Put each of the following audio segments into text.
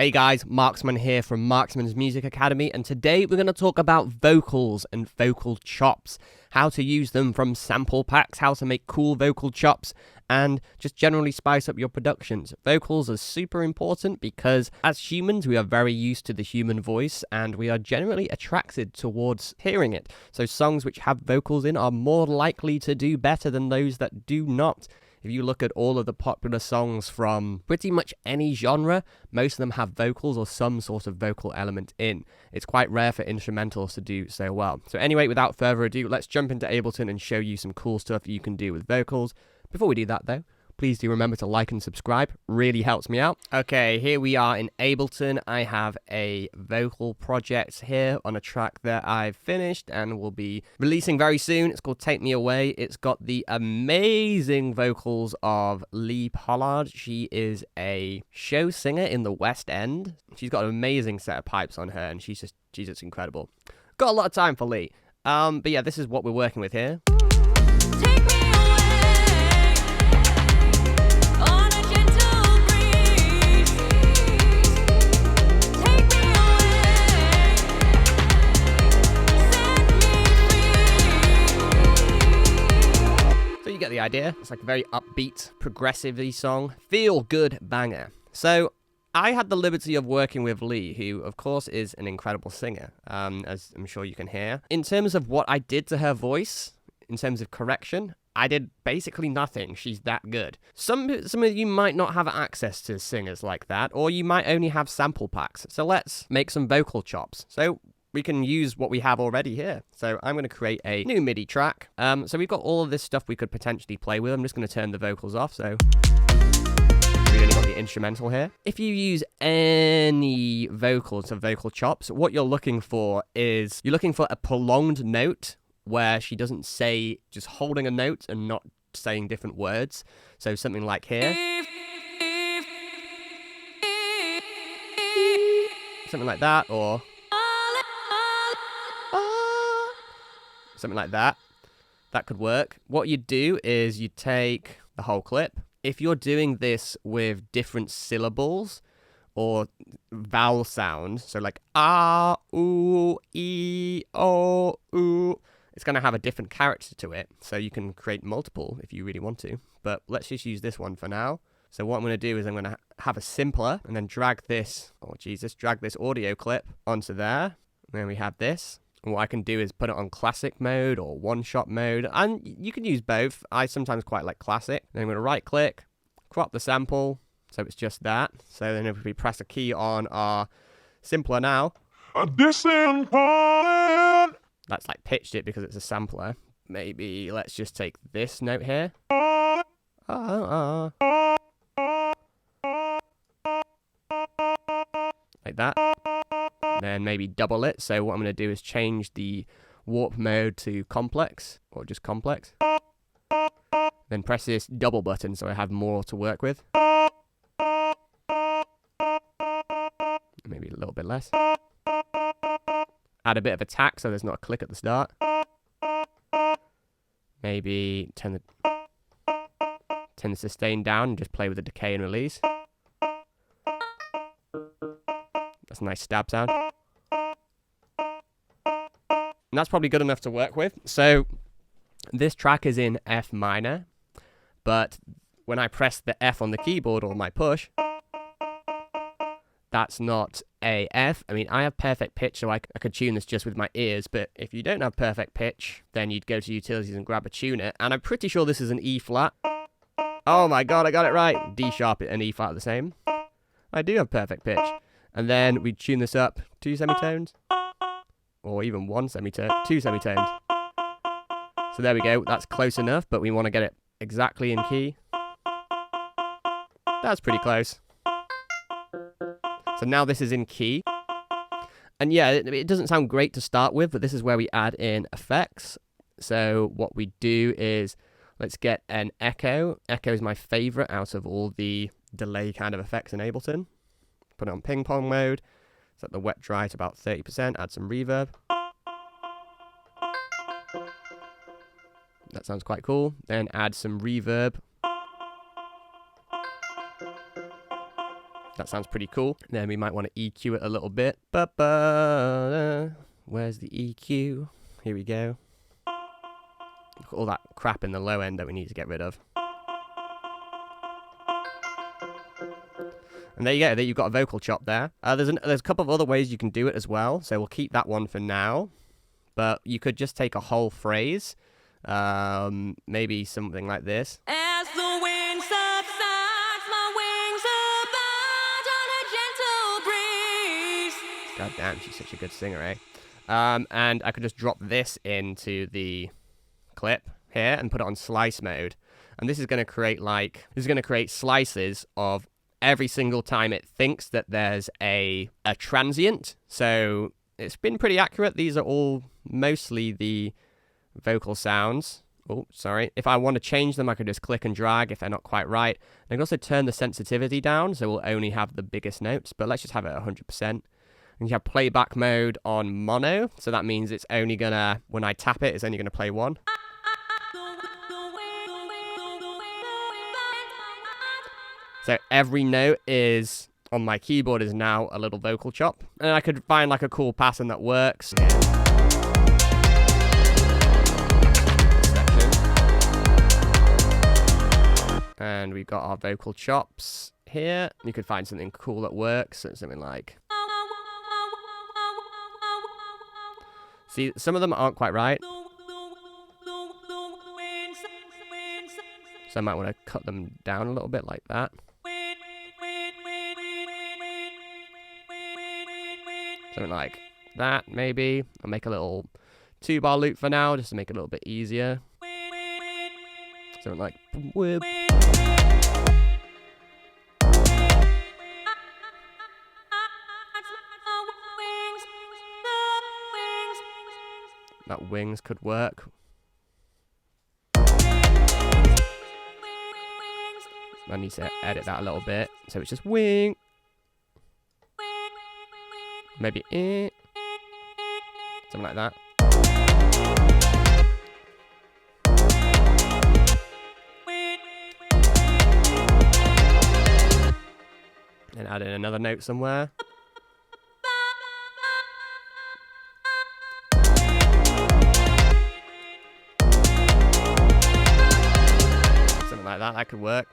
Hey guys, Marksman here from Marksman's Music Academy, and today we're going to talk about vocals and vocal chops, how to use them from sample packs, how to make cool vocal chops, and just generally spice up your productions. Vocals are super important because as humans, we are very used to the human voice and we are generally attracted towards hearing it. So songs which have vocals in are more likely to do better than those that do not. If you look at all of the popular songs from pretty much any genre, most of them have vocals or some sort of vocal element in. It's quite rare for instrumentals to do so well. So anyway, without further ado, let's jump into Ableton and show you some cool stuff you can do with vocals. Before we do that though, please do remember to like and subscribe, really helps me out. Okay, here we are in Ableton. I have a vocal project here on a track that I've finished and will be releasing very soon. It's called Take Me Away. It's got the amazing vocals of Lee Pollard. She is a show singer in the West End. She's got an amazing set of pipes on her and she's just incredible. Got a lot of time for Lee. But yeah, this is what we're working with here. Get the idea. It's like a very upbeat, progressive-y song. Feel good banger. So I had the liberty of working with Lee, who of course is an incredible singer, as I'm sure you can hear. In terms of what I did to her voice, in terms of correction, I did basically nothing. She's that good. Some of you might not have access to singers like that, or you might only have sample packs. So let's make some vocal chops. So we can use what we have already here. So I'm going to create a new MIDI track. So we've got all of this stuff we could potentially play with. I'm just going to turn the vocals off. So we only got the instrumental here. If you use any vocals or vocal chops, what you're looking for is you're looking for a prolonged note where she doesn't say just holding a note and not saying different words. So something like here. Something like that, or something like that. That could work. What you do is you take the whole clip. If you're doing this with different syllables or vowel sounds, so like ah, ooh, e, o, ooh, it's going to have a different character to it. So you can create multiple if you really want to. But let's just use this one for now. So what I'm going to do is I'm going to have a simpler and then drag this audio clip onto there. And then we have this. And what I can do is put it on classic mode or one-shot mode, and you can use both. I sometimes quite like classic. Then I'm going to right-click, crop the sample, so it's just that. So then if we press a key on our simpler now, that's like pitched it because it's a sampler. Maybe let's just take this note here. Like that. Then maybe double it. So what I'm going to do is change the warp mode to complex, or just complex. Then press this double button so I have more to work with. Maybe a little bit less. Add a bit of attack so there's not a click at the start. Maybe turn the sustain down and just play with the decay and release. That's a nice stab sound. And that's probably good enough to work with. So this track is in F minor, but when I press the F on the keyboard or my push, that's not a F. I mean, I have perfect pitch, so I could tune this just with my ears, but if you don't have perfect pitch, then you'd go to utilities and grab a tuner, and I'm pretty sure this is an E flat. Oh my god, I got it right. D sharp and E flat are the same. I do have perfect pitch. And then we tune this up 2 semitones, or even 1 semitone, 2 semitones. So there we go, that's close enough, but we want to get it exactly in key. That's pretty close. So now this is in key. And yeah, it doesn't sound great to start with, but this is where we add in effects. So what we do is, let's get an echo. Echo is my favorite out of all the delay kind of effects in Ableton. Put it on ping pong mode, set the wet dry to about 30%, add some reverb. That sounds quite cool. Then add some reverb. That sounds pretty cool. Then we might want to EQ it a little bit. Where's the EQ? Here we go. Look at all that crap in the low end that we need to get rid of. And there you go. There you've got a vocal chop there. There's a couple of other ways you can do it as well. So we'll keep that one for now. But you could just take a whole phrase. Maybe something like this. As the wind subsides, my wings abide on a gentle breeze. God damn, she's such a good singer, eh? And I could just drop this into the clip here and put it on slice mode. And this is going to create slices of every single time it thinks that there's a transient. So it's been pretty accurate. These are all mostly the vocal sounds. Oh, sorry. If I want to change them, I could just click and drag if they're not quite right. I can also turn the sensitivity down, so we'll only have the biggest notes, but let's just have it at 100%. And you have playback mode on mono, so that means it's only gonna, when I tap it, it's only gonna play one. So every note is, on my keyboard, is now a little vocal chop. And I could find like a cool pattern that works. And we've got our vocal chops here. You could find something cool that works. So something like... See, some of them aren't quite right. So I might want to cut them down a little bit like that. Something like that, maybe. I'll make a little 2-bar loop for now, just to make it a little bit easier. Something like... That wings could work. I need to edit that a little bit. So it's just wing. Maybe something like that. And add in another note somewhere. Something like that could work.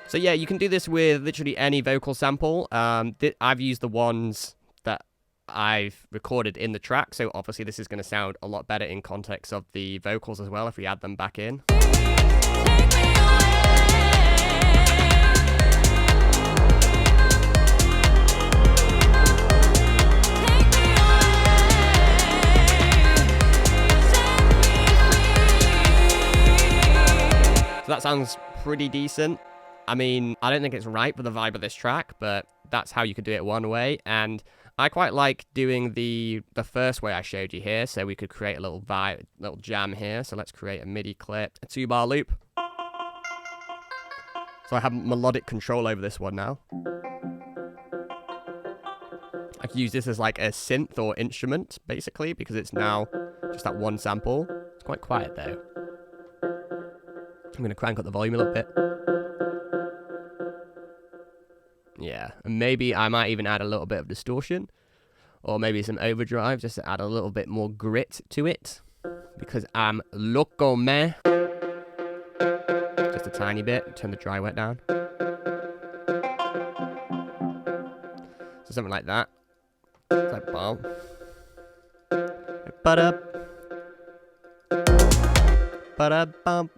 So yeah, you can do this with literally any vocal sample. I've used the ones that I've recorded in the track, so obviously this is going to sound a lot better in context of the vocals as well if we add them back in. So that sounds pretty decent. I mean, I don't think it's right for the vibe of this track, but that's how you could do it one way. And I quite like doing the first way I showed you here. So we could create a little vibe, little jam here. So let's create a MIDI clip, a 2-bar loop. So I have melodic control over this one now. I can use this as like a synth or instrument, basically, because it's now just that one sample. It's quite quiet though. I'm going to crank up the volume a little bit. Yeah, and maybe I might even add a little bit of distortion, or maybe some overdrive, just to add a little bit more grit to it, because I'm loco, man. Just a tiny bit, turn the dry wet down. So something like that. It's like bomb. Ba-da. Ba-da bump.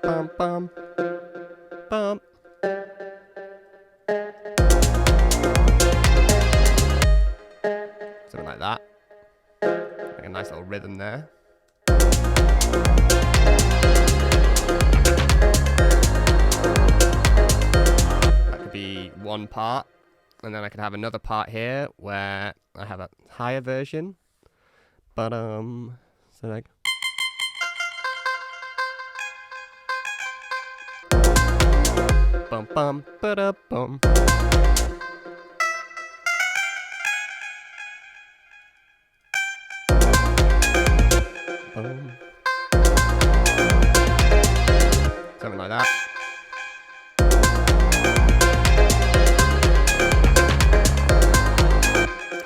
Bum bum. Bump. Something like that. Like a nice little rhythm there. That could be one part. And then I could have another part here where I have a higher version. But, so like... Bum bum ba-da bum. like that.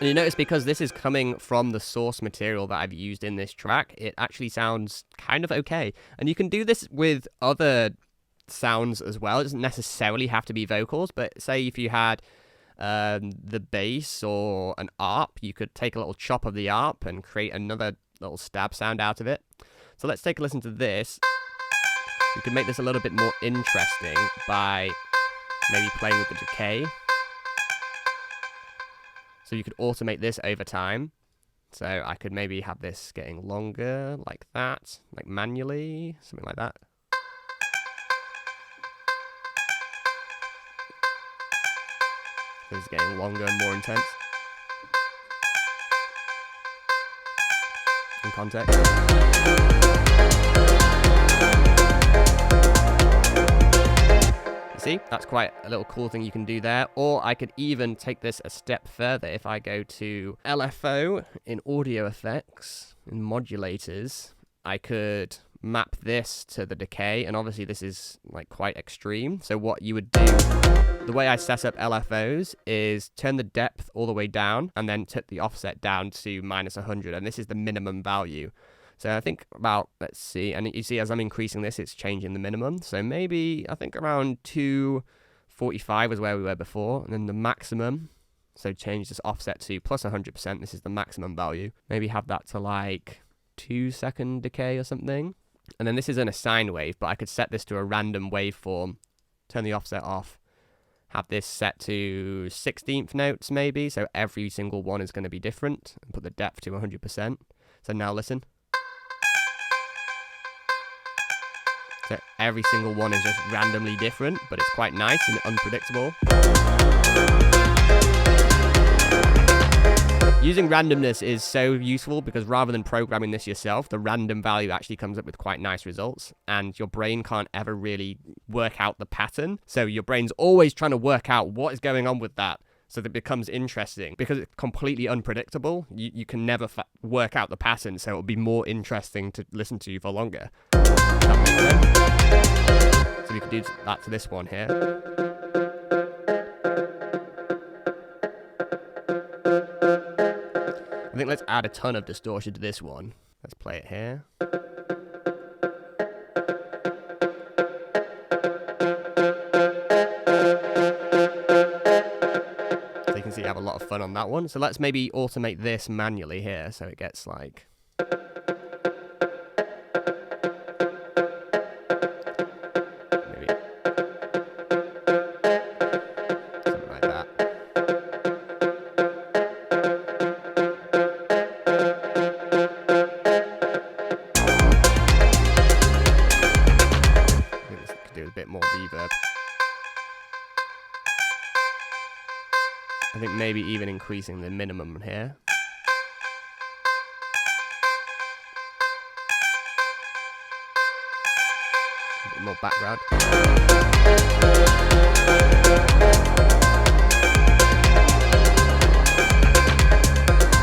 And you notice because this is coming from the source material that I've used in this track, it actually sounds kind of okay. And you can do this with other sounds as well. It doesn't necessarily have to be vocals, but say if you had the bass or an arp, you could take a little chop of the arp and create another little stab sound out of it. So let's take a listen to this. We could make this a little bit more interesting by maybe playing with the decay. So you could automate this over time. So I could maybe have this getting longer like that, like manually, something like that. This is getting longer and more intense. In context. See, that's quite a little cool thing you can do there. Or I could even take this a step further. If I go to LFO in audio effects, in modulators, I could map this to the decay. And obviously this is like quite extreme. So what you would do, the way I set up LFOs is turn the depth all the way down and then tip the offset down to -100. And this is the minimum value. So I think about, let's see, and you see as I'm increasing this, it's changing the minimum. So maybe, I think around 245 is where we were before. And then the maximum, so change this offset to plus 100%. This is the maximum value. Maybe have that to like 2-second decay or something. And then this is in a sine wave, but I could set this to a random waveform, turn the offset off, have this set to 16th notes maybe. So every single one is going to be different, and put the depth to 100%. So now listen. So every single one is just randomly different, but it's quite nice and unpredictable. Using randomness is so useful because rather than programming this yourself, the random value actually comes up with quite nice results, and your brain can't ever really work out the pattern. So your brain's always trying to work out what is going on with that, so that it becomes interesting. Because it's completely unpredictable, you can never work out the pattern, so it'll be more interesting to listen to you for longer. That makes sense? So we could do that to this one here. I think let's add a ton of distortion to this one. Let's play it here. So you can see I have a lot of fun on that one. So let's maybe automate this manually here, so it gets like... I think maybe even increasing the minimum here. A bit more background.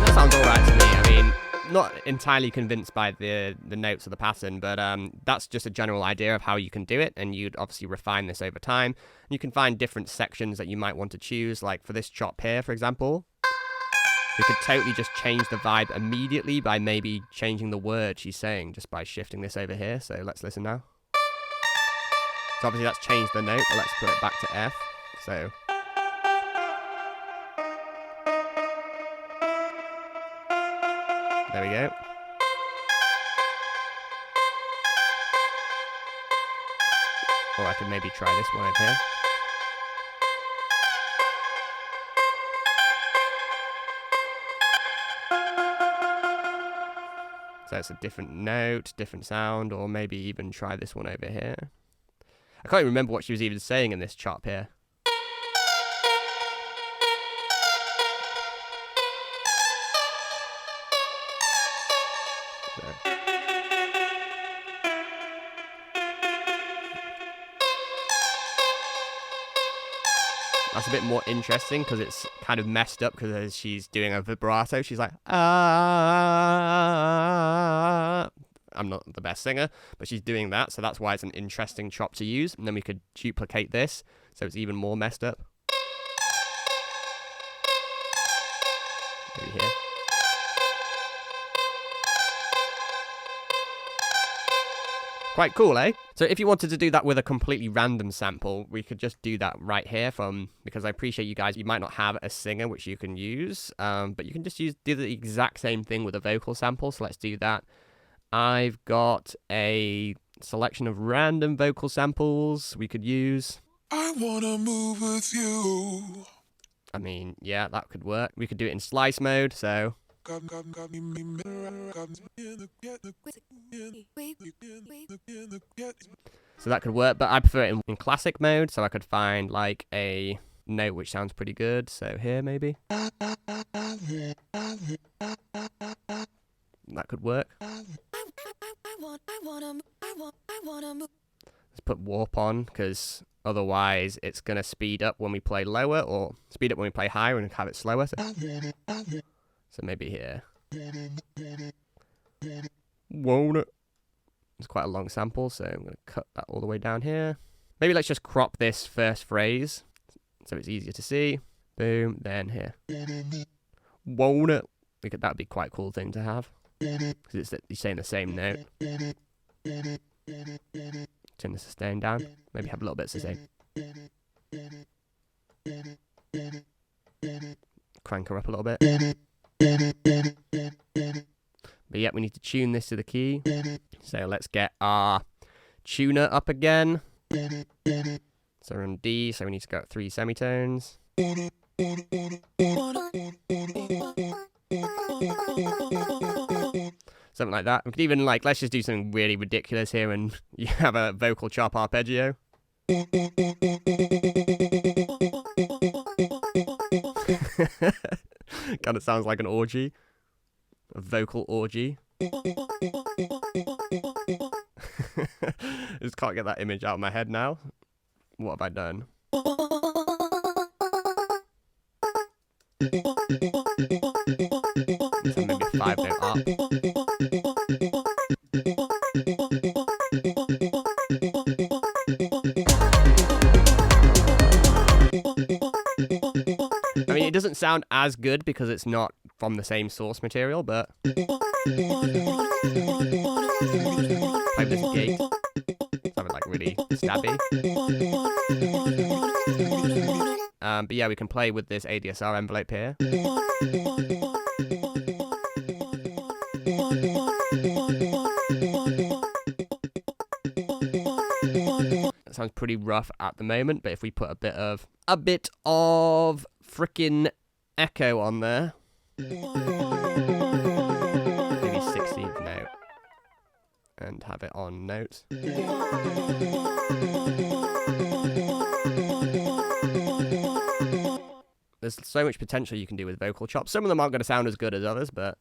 That sounds alright to me. I mean, not entirely convinced by the notes of the pattern, but that's just a general idea of how you can do it, and you'd obviously refine this over time. You can find different sections that you might want to choose, like for this chop here, for example. We could totally just change the vibe immediately by maybe changing the word she's saying, just by shifting this over here. So let's listen now. So obviously that's changed the note, but let's put it back to F. So... there we go. Or I could maybe try this one over here. So it's a different note, different sound, or maybe even try this one over here. I can't even remember what she was even saying in this chop here. That's a bit more interesting because it's kind of messed up because as she's doing a vibrato, she's like, ah. I I'm not the best singer, but she's doing that, so that's why it's an interesting chop to use. And then we could duplicate this, so it's even more messed up. Maybe here. Quite cool, eh? So if you wanted to do that with a completely random sample, we could just do that right here because I appreciate you guys, you might not have a singer which you can use, but you can just do the exact same thing with a vocal sample, so let's do that. I've got a selection of random vocal samples we could use. I wanna move with you. I mean, yeah, that could work. We could do it in slice mode, so... So that could work, but I prefer it in classic mode, so I could find like a note which sounds pretty good. So here, maybe. That could work. Let's put warp on, because otherwise it's going to speed up when we play lower, or speed up when we play higher and have it slower. So maybe here. Won't it? It's quite a long sample, so I'm going to cut that all the way down here. Maybe let's just crop this first phrase, so it's easier to see. Boom, then here. Won't it? That would be quite a cool thing to have, because you're saying the same note. Turn the sustain down. Maybe have a little bit of sustain. Crank her up a little bit. But yeah, we need to tune this to the key. So let's get our tuner up again. So we're on D, so we need to go at 3 semitones. Something like that. We could even, like, let's just do something really ridiculous here and you have a vocal chop arpeggio. Kind of sounds like an orgy. A vocal orgy. Just can't get that image out of my head now. What have I done? So maybe a 5-note arp. I mean, it doesn't sound as good because it's not from the same source material, but play with this gate. Something like really stabby. But yeah, we can play with this ADSR envelope here. That sounds pretty rough at the moment, but if we put a bit of frickin' echo on there, maybe 16th note, and have it on notes. There's so much potential you can do with vocal chops. Some of them aren't going to sound as good as others, but...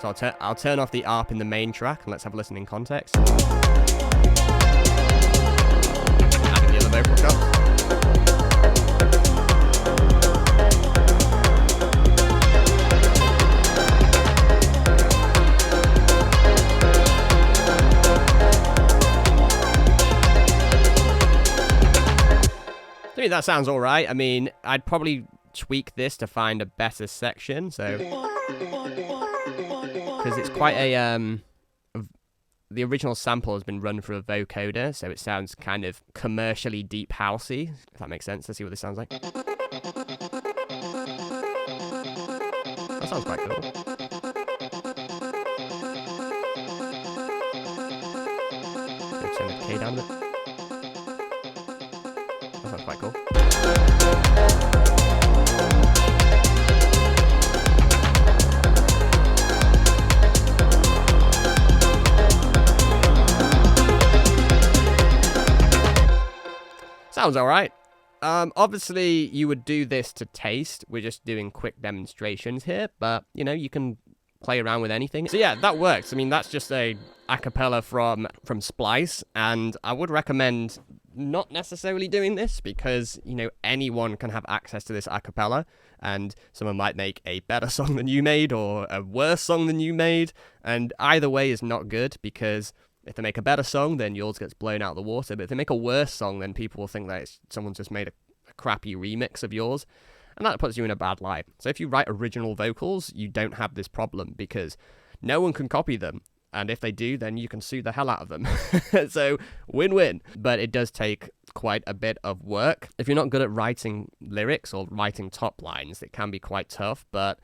So I'll turn off the ARP in the main track, and let's have a listen in context. Adding the other vocal chop. I mean, that sounds alright. I mean, I'd probably tweak this to find a better section, so... Because it's quite a... the original sample has been run through a vocoder, so it sounds kind of commercially deep housey, if that makes sense. Let's see what this sounds like. That sounds quite cool. Let's turn the decay down a bit. That sounds quite cool. Sounds alright. Obviously, you would do this to taste. We're just doing quick demonstrations here, but, you know, you can play around with anything. So yeah, that works. I mean, that's just a acapella from Splice, and I would recommend not necessarily doing this because, anyone can have access to this acapella, and someone might make a better song than you made or a worse song than you made, and either way is not good, because if they make a better song, then yours gets blown out of the water, but if they make a worse song, then people will think that someone's just made a crappy remix of yours, and that puts you in a bad light. So if you write original vocals, you don't have this problem, because no one can copy them. And if they do, then you can sue the hell out of them. So, win-win. But it does take quite a bit of work. If you're not good at writing lyrics or writing top lines, it can be quite tough. But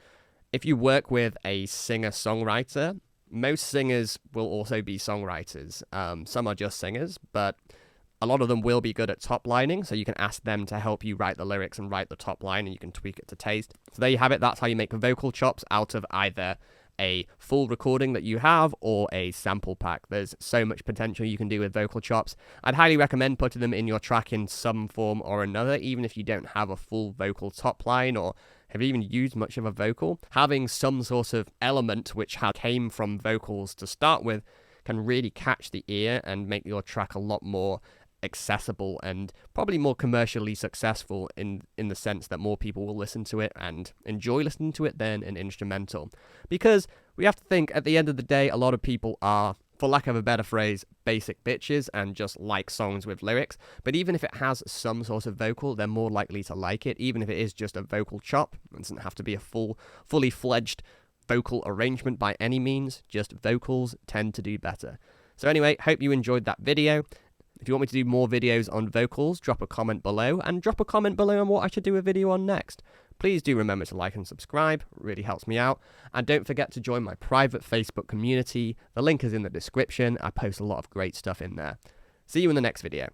if you work with a singer-songwriter, most singers will also be songwriters. Some are just singers, but a lot of them will be good at top lining, so you can ask them to help you write the lyrics and write the top line, and you can tweak it to taste. So there you have it. That's how you make vocal chops out of either a full recording that you have or a sample pack. There's so much potential you can do with vocal chops. I'd highly recommend putting them in your track in some form or another, even if you don't have a full vocal top line or have even used much of a vocal. Having some sort of element which came from vocals to start with can really catch the ear and make your track a lot more accessible and probably more commercially successful in the sense that more people will listen to it and enjoy listening to it than an instrumental. Because we have to think, at the end of the day, a lot of people are, for lack of a better phrase, basic bitches and just like songs with lyrics. But even if it has some sort of vocal, they're more likely to like it, even if it is just a vocal chop. It doesn't have to be a fully fledged vocal arrangement by any means, just vocals tend to do better. So anyway, hope you enjoyed that video. If you want me to do more videos on vocals, drop a comment below, and drop a comment below on what I should do a video on next. Please do remember to like and subscribe, it really helps me out. And don't forget to join my private Facebook community. The link is in the description. I post a lot of great stuff in there. See you in the next video.